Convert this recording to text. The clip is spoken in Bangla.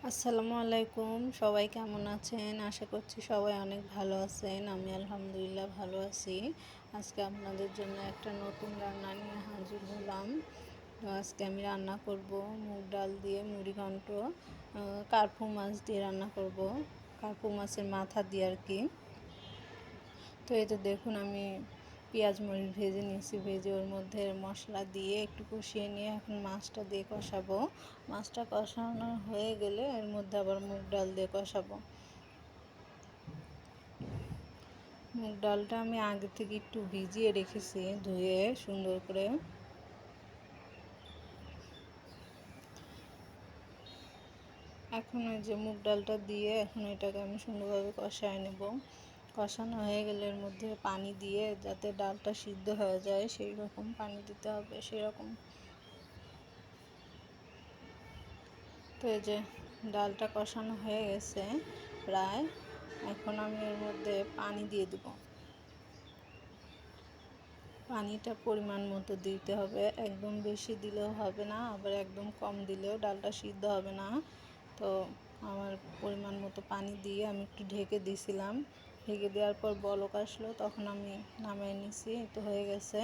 আসসালামু আলাইকুম, সবাই কেমন আছেন? আশা করছি সবাই অনেক ভালো আছেন। আমি আলহামদুলিল্লাহ ভালো আছি। আজকে আপনাদের জন্য একটা নতুন রান্না নিয়ে হাজির হলাম। তো আজকে আমি রান্না করব মুগ ডাল দিয়ে মুড়িঘণ্ট, কার্পু মাছ দিয়ে রান্না করব, কার্পু মাছের মাথা দিয়ে আর কি। তো এই তো দেখুন, আমি পেঁয়াজ মরিচ ভেজে নিয়েছি, ভেজে ওর মধ্যে মশলা দিয়ে একটু কষিয়ে নিয়ে এখন মাছটা দিয়ে কষাবো। মাছটা কষানো হয়ে গেলে এর মধ্যে আবার মুগ ডাল দিয়ে কষাবো। মুগ ডালটা আমি আগে থেকে একটু ভিজিয়ে রেখেছি, ধুয়ে সুন্দর করে। এখন ওই যে মুগ ডালটা দিয়ে এখন এটাকে আমি সুন্দরভাবে কষায় নেব। কষানো হয়ে গেলে এর মধ্যে পানি দিয়ে যাতে ডালটা সিদ্ধ হয়ে যায় সেই রকম পানি দিতে হবে, সেরকম। তো এই যে ডালটা কষানো হয়ে গেছে প্রায়, এখন আমি এর মধ্যে পানি দিয়ে দেব। পানিটা পরিমাণ মতো দিতে হবে, একদম বেশি দিলেও হবে না, আবার একদম কম দিলেও ডালটা সিদ্ধ হবে না। তো আমার পরিমাণ মতো পানি দিয়ে আমি একটু ঢেকে দিয়েছিলাম। ঢেকে দেওয়ার পর বলক আসলো, তখন আমি নামিয়ে নিছি। তো হয়ে গেছে।